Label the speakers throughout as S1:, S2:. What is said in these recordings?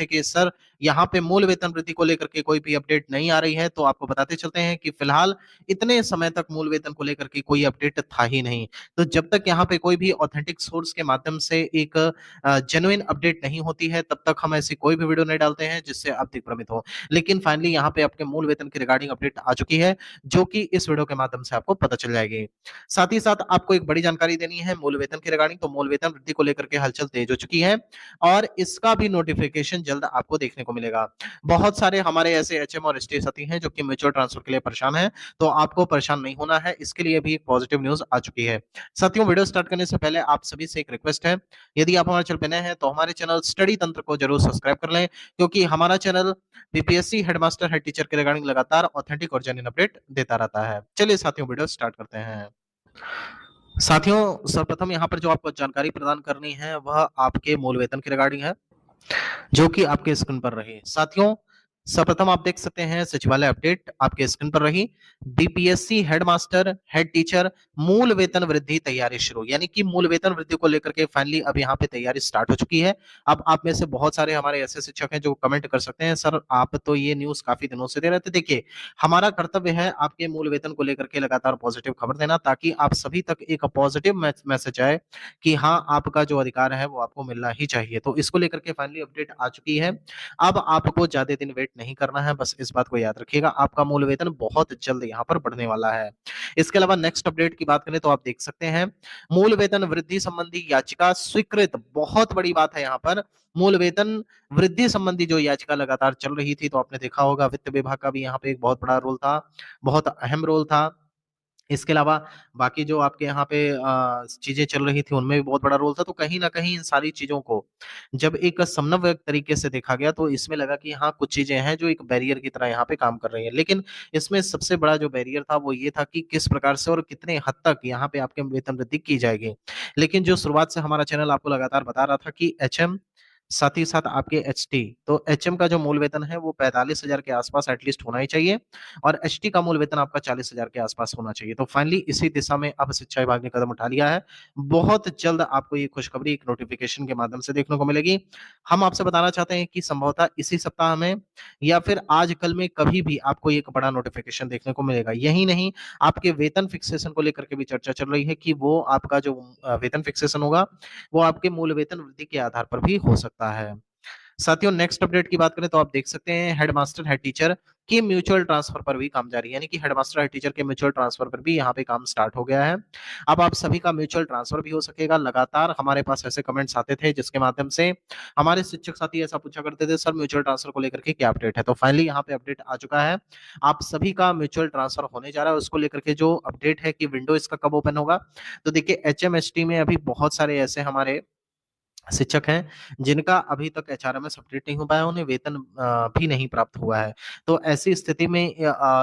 S1: थे कि सर यहाँ पे मूल वेतन वृद्धि को लेकर के कोई भी अपडेट नहीं आ रही है, तो आपको बताते चलते हैं कि फिलहाल इतने समय तक मूल वेतन को लेकर के कोई अपडेट था ही नहीं। तो जब तक यहाँ पे कोई भी ऑथेंटिक सोर्स के माध्यम से एक जेन्युइन अपडेट नहीं होती है, तब तक हम ऐसी कोई भी वीडियो नहीं डालते हैं जिससे आप दिग्भ्रमित हो। लेकिन फाइनली यहाँ पे आपके मूल वेतन की रिगार्डिंग अपडेट आ चुकी है, जो कि इस वीडियो के माध्यम से आपको पता चल जाएगी। साथ ही साथ आपको एक बड़ी जानकारी देनी है मूल वेतन की रिगार्डिंग। तो मूल वेतन वृद्धि को लेकर के हलचल तेज हो चुकी है और इसका भी नोटिफिकेशन जल्द आपको देखने को मिलेगा। बहुत सारे हमारे ऐसे एचएम और एसटी साथी हैं जो कि म्यूचुअल ट्रांसफर के लिए परेशान हैं, तो आपको परेशान नहीं होना है, इसके लिए भी एक पॉजिटिव न्यूज आ चुकी है। साथियों, वीडियो स्टार्ट करने से पहले आप सभी से एक रिक्वेस्ट है, यदि आप हमारे चैनल पे नए हैं तो हमारे चैनल स्टडी तंत्र को जरूर सब्सक्राइब कर लें, क्योंकि हमारा channel BPSC headmaster head teacher के रिगार्डिंग लगातार ऑथेंटिक और जेन्युइन अपडेट देता रहता है। चलिए साथियों, वीडियो स्टार्ट करते हैं। साथियों, सर्वप्रथम यहाँ पर जो आपको जानकारी प्रदान करनी है वह आपके मूल वेतन की रिगार्डिंग है, जो कि आपके स्क्रीन पर रही। साथियों, सर्वप्रथम आप देख सकते हैं सचिवालय अपडेट आपके स्क्रीन पर रही। बीपीएससी हेडमास्टर हेड टीचर मूल वेतन वृद्धि तैयारी शुरू, यानी कि मूल वेतन वृद्धि को लेकर के फाइनली अब यहाँ पे तैयारी स्टार्ट हो चुकी है। अब आप में से बहुत सारे हमारे ऐसे शिक्षक हैं जो कमेंट कर सकते हैं, सर आप तो ये न्यूज काफी दिनों से दे रहे थे। देखिए, हमारा कर्तव्य है आपके मूल वेतन को लेकर के लगातार पॉजिटिव खबर देना, ताकि आप सभी तक एक पॉजिटिव मैसेज आए कि हाँ, आपका जो अधिकार है वो आपको मिलना ही चाहिए। तो इसको लेकर के फाइनली अपडेट आ चुकी है। अब आपको ज्यादा दिन वेट नहीं करना है, बस इस बात को याद रखिएगा, आपका मूल वेतन बहुत जल्द यहाँ पर बढ़ने वाला है। इसके अलावा नेक्स्ट अपडेट की बात करें तो आप देख सकते हैं मूल वेतन वृद्धि संबंधी याचिका स्वीकृत। बहुत बड़ी बात है यहाँ पर, मूल वेतन वृद्धि संबंधी जो याचिका लगातार चल रही थी, तो आपने देखा होगा वित्त विभाग का भी यहाँ पे एक बहुत बड़ा रोल था, बहुत अहम रोल था। इसके अलावा बाकी जो आपके यहाँ पे चीजें चल रही थी उनमें भी बहुत बड़ा रोल था। तो कहीं ना कहीं इन सारी चीजों को जब एक समन्वय तरीके से देखा गया, तो इसमें लगा कि हाँ, कुछ चीजें हैं जो एक बैरियर की तरह यहाँ पे काम कर रही है। लेकिन इसमें सबसे बड़ा जो बैरियर था वो ये था कि किस प्रकार से और कितने हद तक यहाँ पे आपके वेतन वृद्धि की जाएगी। लेकिन जो शुरुआत से हमारा चैनल आपको लगातार बता रहा था कि एचएम साथ ही साथ आपके एचटी, तो एचएम का जो मूल वेतन है वो 45,000 के आसपास एटलीस्ट होना ही चाहिए, और एचटी का मूल वेतन आपका 40,000 के आसपास होना चाहिए। तो फाइनली इसी दिशा में अब शिक्षा विभाग ने कदम उठा लिया है। बहुत जल्द आपको ये खुशखबरी एक नोटिफिकेशन के माध्यम से देखने को मिलेगी। हम आपसे बताना चाहते हैं कि संभवतः इसी सप्ताह में या फिर आज कल में कभी भी आपको एक बड़ा नोटिफिकेशन देखने को मिलेगा। यही नहीं, आपके वेतन फिक्सेशन को लेकर के भी चर्चा चल रही है कि वो आपका जो वेतन फिक्सेशन होगा वो आपके मूल वेतन वृद्धि के आधार पर भी हो सकता है। साथियों, नेक्स्ट अपडेट की बात करें तो आप देख सकते हैं हेडमास्टर हेड टीचर के म्यूचुअल ट्रांसफर पर भी काम जारी है, यानी कि हेडमास्टर हेड टीचर के म्यूचुअल ट्रांसफर पर भी यहाँ पे काम स्टार्ट हो गया है। अब आप सभी का म्यूचुअल ट्रांसफर भी हो सकेगा। लगातार हमारे पास ऐसे कमेंट्स आते थे जिसके माध्यम से हमारे शिक्षक साथी ऐसा पूछा करते थे, सर म्यूचुअल ट्रांसफर को लेकर के क्या अपडेट है। तो फाइनली यहाँ पे अपडेट आ चुका है, आप सभी का म्यूचुअल ट्रांसफर होने जा रहा है। उसको लेकर के जो अपडेट है कि विंडो इसका कब ओपन होगा, तो देखिए एचएमएसटी में अभी बहुत सारे ऐसे हमारे शिक्षक हैं जिनका अभी तक एचआरएमएस अपडेट नहीं हो पाया, उन्हें वेतन भी नहीं प्राप्त हुआ है। तो ऐसी स्थिति में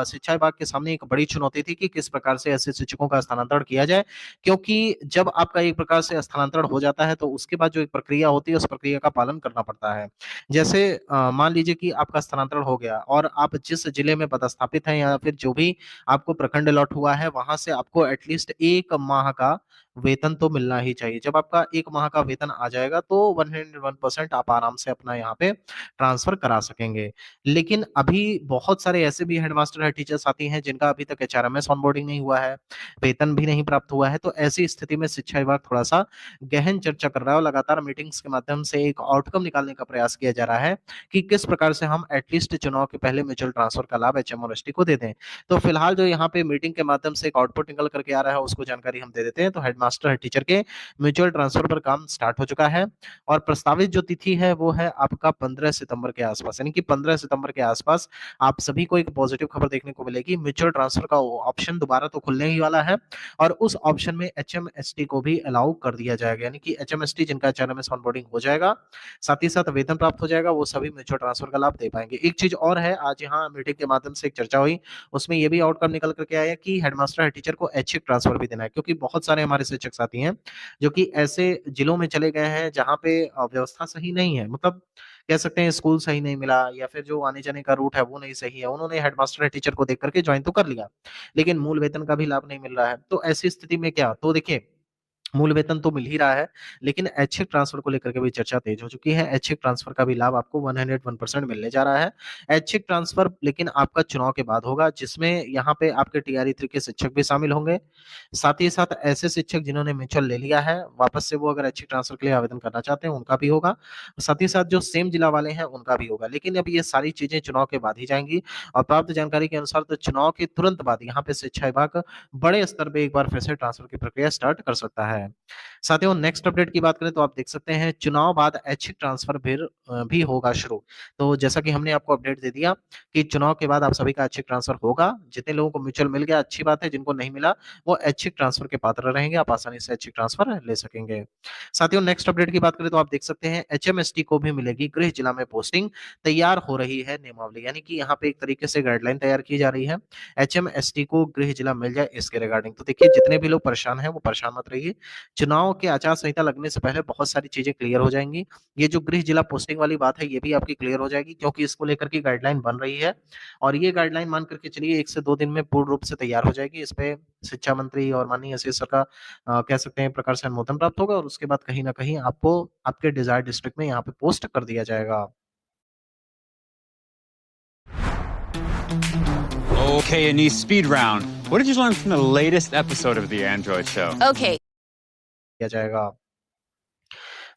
S1: शिक्षा विभाग के सामने एक बड़ी चुनौती थी कि किस प्रकार से ऐसे शिक्षकों का स्थानांतरण किया जाए, क्योंकि जब आपका एक प्रकार से स्थानांतरण हो जाता है तो उसके बाद जो एक प्रक्रिया होती है उस प्रक्रिया का पालन करना पड़ता है। जैसे मान लीजिए कि आपका स्थानांतरण हो गया और आप जिस जिले में पदस्थापित हैं या फिर जो भी आपको प्रखंड अलॉट हुआ है वहां से आपको एटलीस्ट 1 माह का वेतन तो मिलना ही चाहिए। जब आपका 1 माह का वेतन आ जाएगा तो 101% आप आराम से अपना यहाँ पे ट्रांसफर करा सकेंगे। लेकिन अभी बहुत सारे ऐसे भी हेडमास्टर हेड टीचर्स आती हैं जिनका अभी तक एचआरएमएस ऑनबोर्डिंग नहीं हुआ है, वेतन भी नहीं प्राप्त हुआ है। तो ऐसी स्थिति में शिक्षा विभाग थोड़ा सा गहन चर्चा कर रहा है और लगातार मीटिंग्स के माध्यम से एक आउटकम निकालने का प्रयास किया जा रहा है कि किस प्रकार से हम एटलीस्ट चुनाव के पहले म्यूचुअल ट्रांसफर का लाभ एचएम और एसटी को दे दें। तो फिलहाल जो यहाँ पे मीटिंग के माध्यम से एक आउटपुट निकल करके आ रहा है उसको जानकारी हम दे देते हैं। तो हेडमास्टर हेड टीचर के म्यूचुअल ट्रांसफर पर काम स्टार्ट हो चुका है और प्रस्तावित जो तिथि है वो है आपका 15 सितंबर के आसपास, यानी कि 15 सितंबर के आसपास आप सभी को एक पॉजिटिव खबर देखने को मिलेगी। म्यूचुअल ट्रांसफर का ऑप्शन दोबारा तो खुलने ही वाला है और उस ऑप्शन में एचएमएसटी को भी अलाउ कर दिया जाएगा, यानी कि एचएमएसटी जिनका एचआरएमएस ऑनबोर्डिंग हो जाएगा साथ ही साथ वेतन प्राप्त हो जाएगा, वो सभी म्यूचुअल ट्रांसफर का लाभ दे पाएंगे। एक चीज और है, आज यहाँ मीटिंग के माध्यम से एक चर्चा हुई, उसमें ये भी आउटकम निकल करके आया कि हेडमास्टर हेड टीचर को ऐच्छिक ट्रांसफर भी देना है, क्योंकि बहुत सारे हमारे शिक्षक साथी हैं जो कि ऐसे जिलों में चले गए हैं जहाँ पे व्यवस्था सही नहीं है, मतलब कह सकते हैं स्कूल सही नहीं मिला या फिर जो आने जाने का रूट है वो नहीं सही है। उन्होंने हेडमास्टर हेड टीचर को देख करके ज्वाइन तो कर लिया, लेकिन मूल वेतन का भी लाभ नहीं मिल रहा है। तो ऐसी स्थिति में क्या, तो देखिए मूल वेतन तो मिल ही रहा है, लेकिन ऐच्छिक ट्रांसफर को लेकर के भी चर्चा तेज हो चुकी है। ऐच्छिक ट्रांसफर का भी लाभ आपको 101% मिलने जा रहा है। ऐच्छिक ट्रांसफर लेकिन आपका चुनाव के बाद होगा, जिसमें यहाँ पे आपके टीआरई 3 के शिक्षक भी शामिल होंगे। साथ ही साथ ऐसे शिक्षक जिन्होंने म्यूचुअल ले लिया है, वापस से वो अगर ऐच्छिक ट्रांसफर के लिए आवेदन करना चाहते हैं, उनका भी होगा। साथ ही साथ जो सेम जिला वाले हैं, उनका भी होगा। लेकिन अब ये सारी चीज़ें चुनाव के बाद ही जाएँगी और प्राप्त जानकारी के अनुसार तो चुनाव के तुरंत बाद यहाँ पे शिक्षा विभाग बड़े स्तर पे एक बार फिर से ट्रांसफर की प्रक्रिया स्टार्ट कर सकता है। साथियों नेक्स्ट अपडेट की बात करें तो आप देख सकते हैं चुनाव बाद ऐच्छिक ट्रांसफर फिर भी होगा शुरू। तो जैसा कि हमने आपको अपडेट दे दिया कि चुनाव के बाद आप सभी का ऐच्छिक ट्रांसफर होगा। जितने लोगों को म्यूचुअल मिल गया अच्छी बात है, जिनको नहीं मिला वो ऐच्छिक ट्रांसफर के पात्र रहेंगे, आप आसानी से ऐच्छिक ट्रांसफर ले सकेंगे। साथियों नेक्स्ट अपडेट की बात करें तो आप देख सकते हैं एचएमएसटी को भी मिलेगी गृह जिला में पोस्टिंग, तैयार हो रही है नियमावली, यानी कि यहाँ पे एक तरीके से गाइडलाइन तैयार की जा रही है। एचएमएसटी को गृह जिला मिल जाए इसके रिगार्डिंग। तो देखिए जितने भी लोग परेशान हैं वो परेशान मत रहिए। चुनाव की आचार संहिता लगने से पहले बहुत सारी चीजें क्लियर हो जाएंगी। ये जो गृह जिला पोस्टिंग वाली बात है ये भी आपकी क्लियर हो जाएगी, क्योंकि इसको लेकर के गाइडलाइन बन रही है और ये गाइडलाइन मान करके चलिए 1 से 2 दिन में पूर्ण रूप से तैयार हो जाएगी। इस पे शिक्षा मंत्री और माननीय एसई सर का कह सकते हैं एक प्रकार से अनुमोदन प्राप्त होगा और उसके बाद कहीं न कहीं आपको आपके डिजायर्ड डिस्ट्रिक्ट में यहाँ पे पोस्ट कर दिया जाएगा।
S2: Okay, a new speed round. What did you learn from the latest episode of The Android Show?
S3: Okay.
S1: किया जाएगा।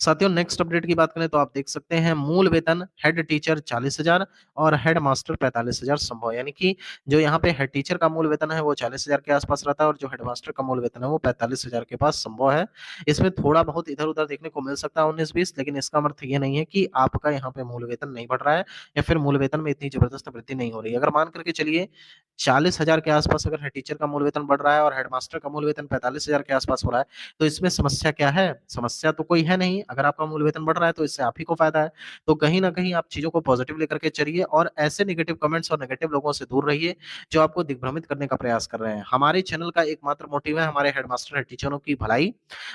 S1: साथियों नेक्स्ट अपडेट की बात करें तो आप देख सकते हैं मूल वेतन हेड टीचर 40,000 और हेड मास्टर 45,000 संभव, यानी कि जो यहाँ पे हेड टीचर का मूल वेतन है वो 40,000 के आसपास रहता है और जो हेड मास्टर का मूल वेतन है वो 45,000 के पास संभव है। इसमें थोड़ा बहुत इधर-उधर देखने को मिल सकता है 19-20, लेकिन इसका अर्थ ये नहीं है कि आपका यहाँ पे मूल वेतन नहीं बढ़ रहा है या फिर मूल वेतन में इतनी जबरदस्त वृद्धि नहीं हो रही है। अगर मान करके चलिए 40,000 के आसपास अगर हेड टीचर का मूल वेतन बढ़ रहा है और हेड मास्टर का मूल वेतन 45,000 के आसपास हो रहा है, तो इसमें समस्या क्या है? समस्या तो कोई है नहीं, अगर आपका मूल वेतन बढ़ रहा है तो इससे आप ही को फ़ायदा है। तो कहीं न कहीं आप चीज़ों को पॉज़िटिव लेकर के चलिए और ऐसे नेगेटिव कमेंट्स और नेगेटिव लोगों से दूर रहिए, जो आपको दिग्भ्रमित करने का प्रयास कर रहे हैं। हमारे चैनल का एकमात्र मोटिव है हमारे हेडमास्टर, हेड टीचरों की भलाई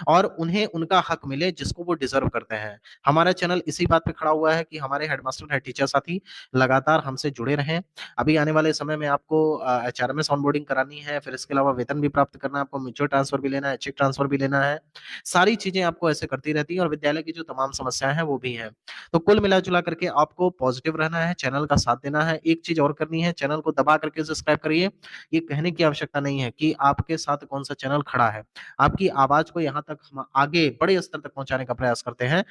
S1: और उन्हें उनका हक मिले जिसको वो डिज़र्व करते हैं। हमारा चैनल इसी बात पे खड़ा हुआ है कि हमारे हेडमास्टर, हेड टीचर साथी लगातार हमसे जुड़े रहें। अभी आने वाले समय में आपको एचआरएमएस ऑनबोर्डिंग करानी है, फिर इसके अलावा वेतन भी प्राप्त करना है, आपको म्यूचुअल ट्रांसफर भी लेना है, चेक ट्रांसफर भी लेना है। सारी चीज़ें आपको ऐसे करती रहती हैं और विद्यालय की जो तमाम समस्याएँ हैं वो भी हैं। तो कुल मिला-जुला करके आपको पॉजिटिव रहना है, चैनल का साथ देना है, एक चीज़ और करनी है, चैनल को दबा करके सब्सक्राइब करिए। ये कहने की आवश्यकता नहीं है कि आपके साथ कौन-सा चैनल खड़ा है। आपकी आवाज़ को यहाँ तक हम आगे बड़े स्तर तक पहुँचाने का प्रयास करते हैं।